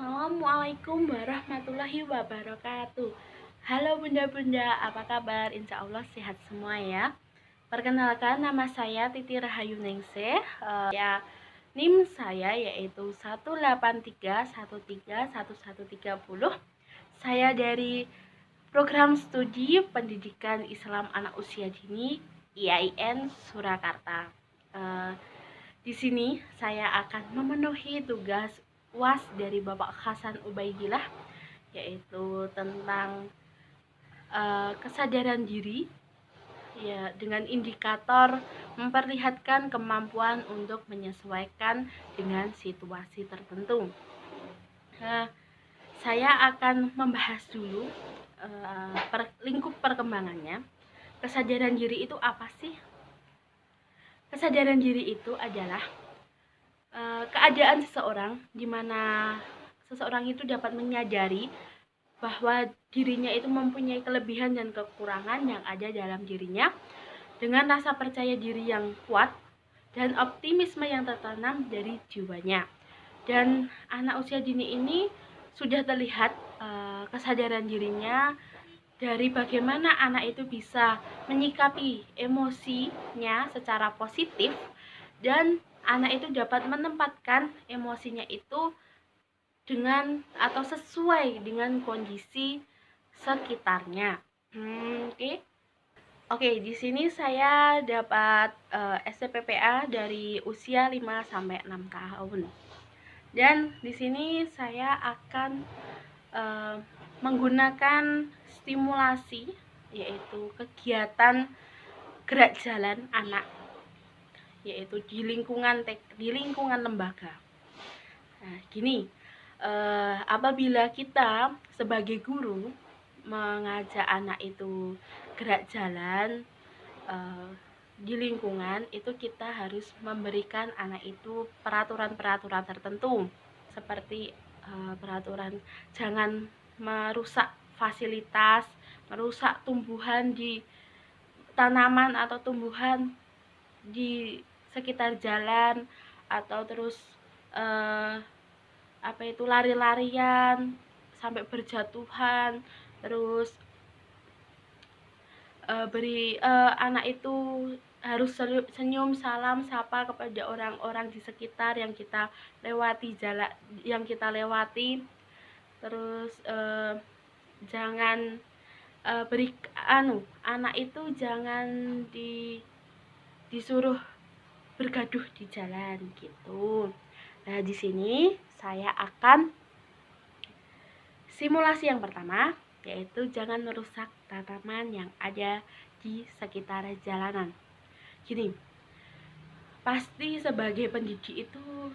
Assalamualaikum warahmatullahi wabarakatuh. Halo bunda-bunda, apa kabar? Insya Allah sehat semua ya. Perkenalkan, nama saya Titi Rahayu Ningsih. NIM saya yaitu 183131130. Saya dari Program Studi Pendidikan Islam Anak Usia Dini IAIN Surakarta. Di sini saya akan memenuhi tugas UAS dari Bapak Hasan Ubaidillah, yaitu tentang kesadaran diri ya, dengan indikator memperlihatkan kemampuan untuk menyesuaikan dengan situasi tertentu. Saya akan membahas dulu lingkup perkembangannya. Kesadaran diri itu apa sih? Kesadaran diri itu adalah keadaan seseorang di mana seseorang itu dapat menyadari bahwa dirinya itu mempunyai kelebihan dan kekurangan yang ada dalam dirinya dengan rasa percaya diri yang kuat dan optimisme yang tertanam dari jiwanya. Dan anak usia dini ini sudah terlihat kesadaran dirinya dari bagaimana anak itu bisa menyikapi emosinya secara positif, dan anak itu dapat menempatkan emosinya itu dengan atau sesuai dengan kondisi sekitarnya. Oke, di sini saya dapat STPPA dari usia 5 sampai 6 tahun. Dan di sini saya akan menggunakan stimulasi, yaitu kegiatan gerak jalan anak, yaitu di lingkungan lembaga. Nah, gini, apabila kita sebagai guru mengajak anak itu gerak jalan di lingkungan, itu kita harus memberikan anak itu peraturan-peraturan tertentu, seperti peraturan jangan merusak fasilitas, merusak tumbuhan di tanaman atau tumbuhan di sekitar jalan, atau terus lari-larian sampai berjatuhan, terus anak itu harus senyum, salam, sapa kepada orang-orang di sekitar yang kita lewati, terus jangan anak itu jangan disuruh bergaduh di jalan gitu. Nah, di sini saya akan simulasi yang pertama, yaitu jangan merusak tanaman yang ada di sekitar jalanan. Gini, pasti sebagai pendidik itu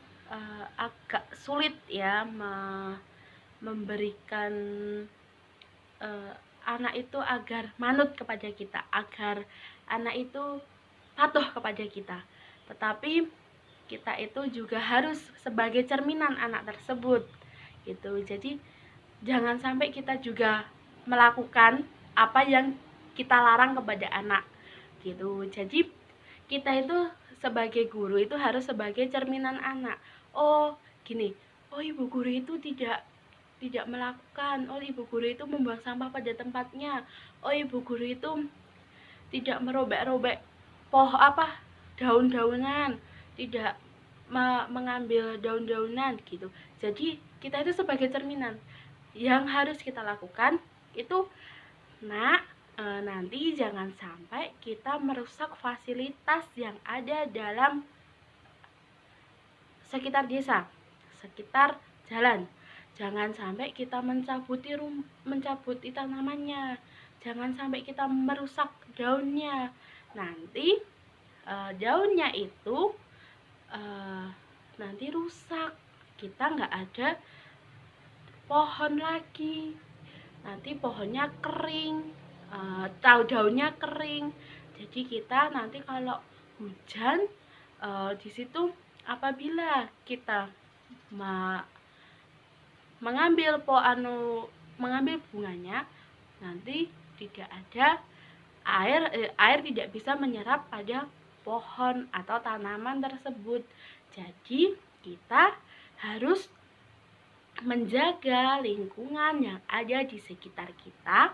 agak sulit ya memberikan anak itu agar manut kepada kita, agar anak itu patuh kepada kita. Tetapi kita itu juga harus sebagai cerminan anak tersebut gitu. Jadi jangan sampai kita juga melakukan apa yang kita larang kepada anak gitu. Jadi kita itu sebagai guru itu harus sebagai cerminan anak. Oh gini, oh ibu guru itu tidak melakukan, oh ibu guru itu membuang sampah pada tempatnya, oh ibu guru itu tidak merobek-robek daun-daunan, tidak mengambil daun-daunan gitu. Jadi kita itu sebagai cerminan. Yang harus kita lakukan itu, nanti jangan sampai kita merusak fasilitas yang ada dalam sekitar desa, sekitar jalan. Jangan sampai kita mencabuti tanamannya, jangan sampai kita merusak daunnya. Nanti daunnya itu nanti rusak, kita nggak ada pohon lagi, nanti pohonnya kering, daunnya kering. Jadi kita nanti kalau hujan di situ, apabila kita mengambil bunganya, nanti tidak ada air tidak bisa menyerap pada pohon atau tanaman tersebut. Jadi kita harus menjaga lingkungan yang ada di sekitar kita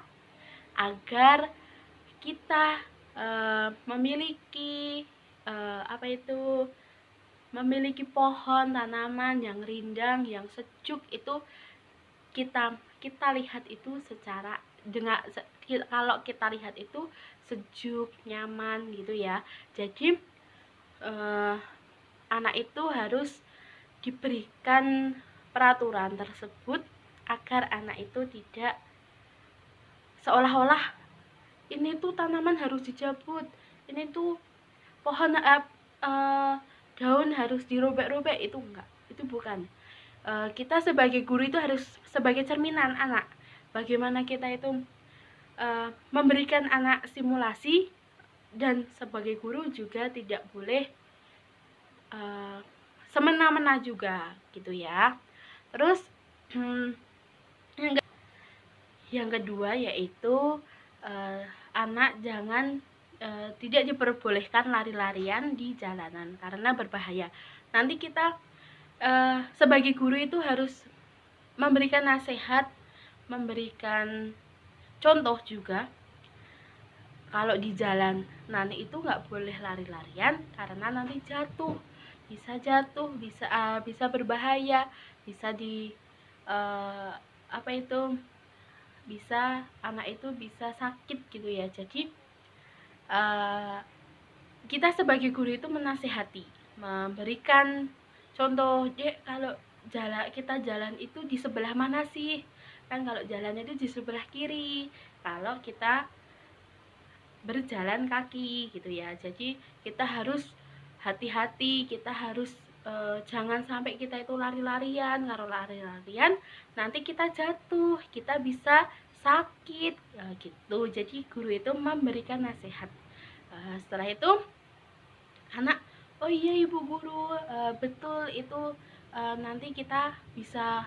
agar kita memiliki memiliki pohon, tanaman yang rindang, yang sejuk. Itu kita lihat itu secara kalau kita lihat itu sejuk, nyaman gitu ya. Jadi anak itu harus diberikan peraturan tersebut agar anak itu tidak seolah-olah ini tuh tanaman harus dicabut, ini tuh pohon daun harus dirobek-robek. Itu enggak, itu bukan. Kita sebagai guru itu harus sebagai cerminan anak. Bagaimana kita itu memberikan anak stimulasi, dan sebagai guru juga tidak boleh semena-mena juga gitu ya. Terus yang kedua yaitu anak jangan tidak diperbolehkan lari-larian di jalanan karena berbahaya. Nanti kita sebagai guru itu harus memberikan nasihat, memberikan contoh juga. Kalau di jalan nanti itu nggak boleh lari-larian karena nanti bisa jatuh, bisa berbahaya, bisa bisa anak itu bisa sakit gitu ya. Jadi kita sebagai guru itu menasihati, memberikan contoh. Dek, kalau kita jalan itu di sebelah mana sih? Kan kalau jalannya itu di sebelah kiri kalau kita berjalan kaki gitu ya. Jadi kita harus hati-hati, kita harus jangan sampai kita itu lari-larian. Kalau lari-larian nanti kita jatuh, kita bisa sakit gitu. Jadi guru itu memberikan nasihat. Setelah itu anak, oh iya ibu guru, betul itu nanti kita bisa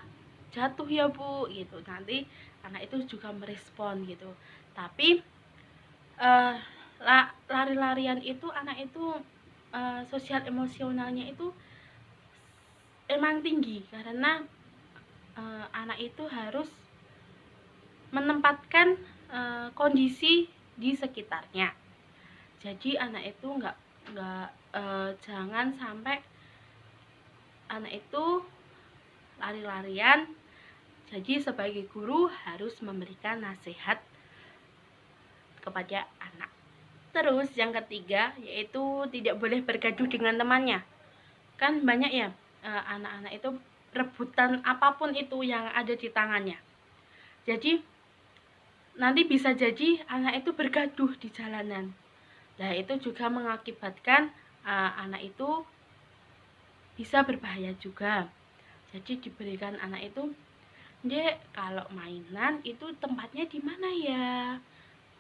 jatuh ya bu gitu. Nanti anak itu juga merespon gitu. Tapi lari-larian itu anak itu sosial emosionalnya itu emang tinggi karena anak itu harus menempatkan kondisi di sekitarnya. Jadi anak itu jangan sampai anak itu lari-larian. Jadi sebagai guru harus memberikan nasihat kepada anak. Terus yang ketiga yaitu tidak boleh bergaduh dengan temannya. Kan banyak ya anak-anak itu rebutan apapun itu yang ada di tangannya. Jadi nanti bisa jadi anak itu bergaduh di jalanan. Nah itu juga mengakibatkan anak itu bisa berbahaya juga. Jadi diberikan anak itu, Dek, kalau mainan itu tempatnya di mana ya?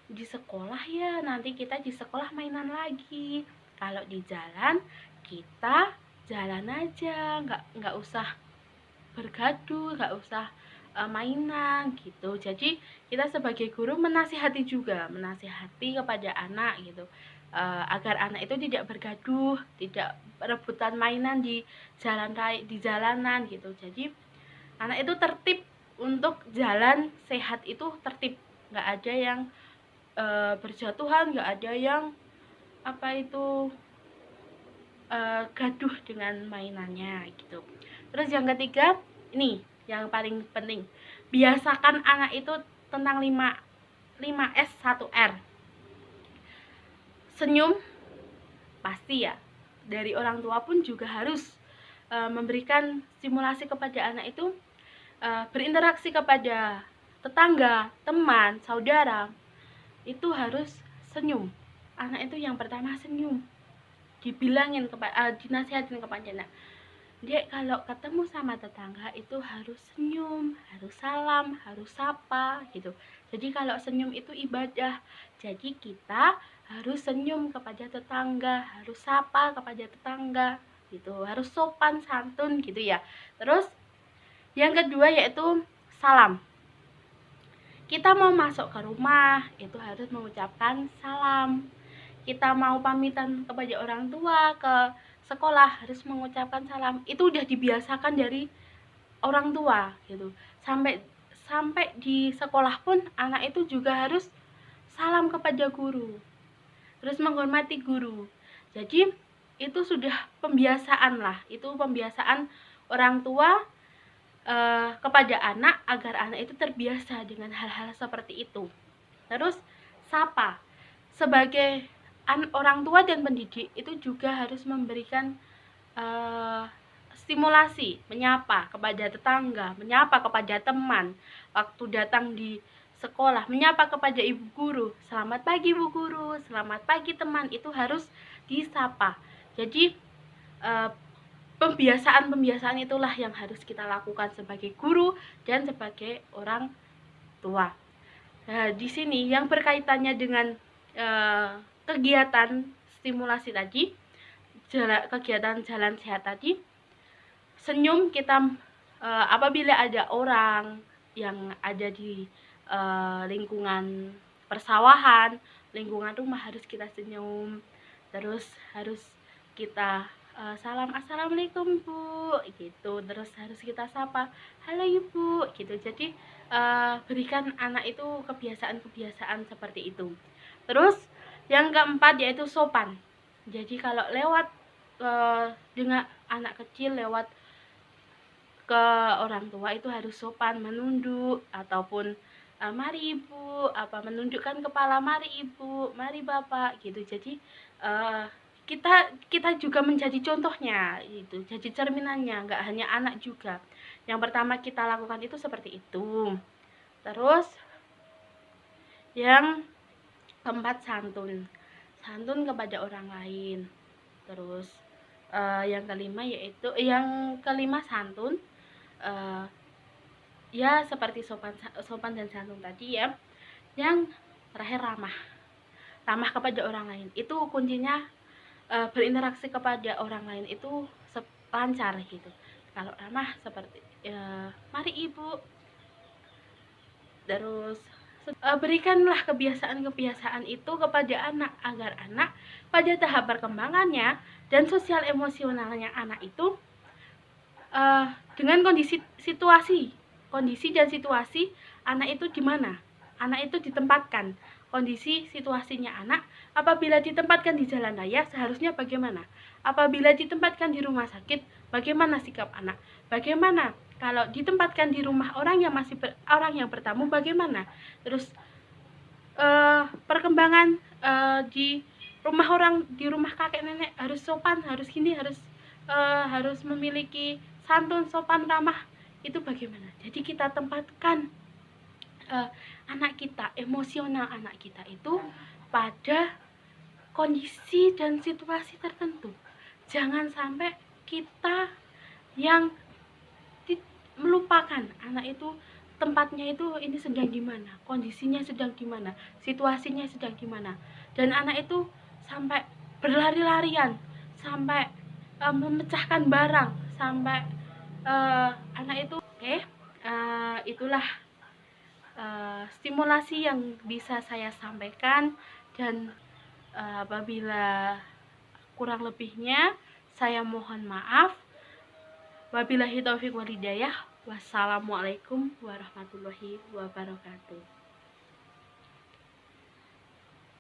Di sekolah ya, nanti kita di sekolah mainan lagi. Kalau di jalan kita jalan aja, nggak usah bergaduh, nggak usah mainan gitu. Jadi kita sebagai guru menasihati kepada anak gitu, agar anak itu tidak bergaduh, tidak rebutan mainan di jalanan gitu. Jadi anak itu tertib, untuk jalan sehat itu tertib, nggak ada yang berjatuhan, nggak ada yang gaduh dengan mainannya gitu. Terus yang ketiga, ini yang paling penting, biasakan anak itu tentang 5S 1R. Senyum pasti ya, dari orang tua pun juga harus memberikan stimulasi kepada anak itu, berinteraksi kepada tetangga, teman, saudara, itu harus senyum. Anak itu yang pertama senyum, dibilangin dinasihatin kepada anak, Dek, kalau ketemu sama tetangga itu harus senyum, harus salam, harus sapa gitu. Jadi kalau senyum itu ibadah. Jadi kita harus senyum kepada tetangga, harus sapa kepada tetangga gitu, harus sopan santun gitu ya. Terus yang kedua yaitu salam. Kita mau masuk ke rumah itu harus mengucapkan salam. Kita mau pamitan kepada orang tua, ke sekolah harus mengucapkan salam. Itu udah dibiasakan dari orang tua gitu. Sampai di sekolah pun anak itu juga harus salam kepada guru, terus menghormati guru. Jadi itu sudah pembiasaan lah, itu pembiasaan orang tua kepada anak agar anak itu terbiasa dengan hal-hal seperti itu. Terus sapa, sebagai orang tua dan pendidik itu juga harus memberikan stimulasi, menyapa kepada tetangga, menyapa kepada teman waktu datang di sekolah, menyapa kepada ibu guru, selamat pagi ibu guru, selamat pagi teman, itu harus disapa. Jadi pembiasaan itulah yang harus kita lakukan sebagai guru dan sebagai orang tua. Nah, di sini yang berkaitannya dengan kegiatan stimulasi tadi, kegiatan jalan sehat tadi, senyum kita apabila ada orang yang ada di lingkungan persawahan, lingkungan rumah, harus kita senyum, terus harus kita salam assalamualaikum bu gitu, terus harus kita sapa halo ibu gitu. Jadi berikan anak itu kebiasaan-kebiasaan seperti itu. Terus yang keempat yaitu sopan. Jadi kalau lewat dengan anak kecil lewat ke orang tua itu harus sopan, menunduk ataupun mari ibu, menundukkan kepala, mari ibu, mari bapak gitu. Jadi kita juga menjadi contohnya, itu jadi cerminannya, nggak hanya anak juga. Yang pertama kita lakukan itu seperti itu. Terus yang keempat santun kepada orang lain. Terus yang kelima santun, ya seperti sopan dan santun tadi ya. Yang terakhir ramah kepada orang lain. Itu kuncinya berinteraksi kepada orang lain itu lancar gitu. Kalau ramah seperti mari ibu, terus berikanlah kebiasaan-kebiasaan itu kepada anak agar anak pada tahap perkembangannya dan sosial emosionalnya anak itu dengan kondisi dan situasi anak itu di mana anak itu ditempatkan. Kondisi situasinya anak apabila ditempatkan di jalan raya seharusnya bagaimana, apabila ditempatkan di rumah sakit bagaimana sikap anak, bagaimana kalau ditempatkan di rumah orang yang bertamu bagaimana, terus perkembangan di rumah kakek nenek harus sopan, harus gini, harus memiliki santun, sopan, ramah, itu bagaimana. Jadi kita tempatkan anak kita, emosional anak kita itu pada kondisi dan situasi tertentu. Jangan sampai kita yang melupakan anak itu tempatnya itu ini sedang gimana, kondisinya sedang gimana, situasinya sedang gimana, dan anak itu sampai berlari-larian, sampai memecahkan barang, sampai anak itu itulah stimulasi yang bisa saya sampaikan. Dan apabila kurang lebihnya saya mohon maaf. Wabillahi taufiq walhidayah. Wassalamualaikum warahmatullahi wabarakatuh.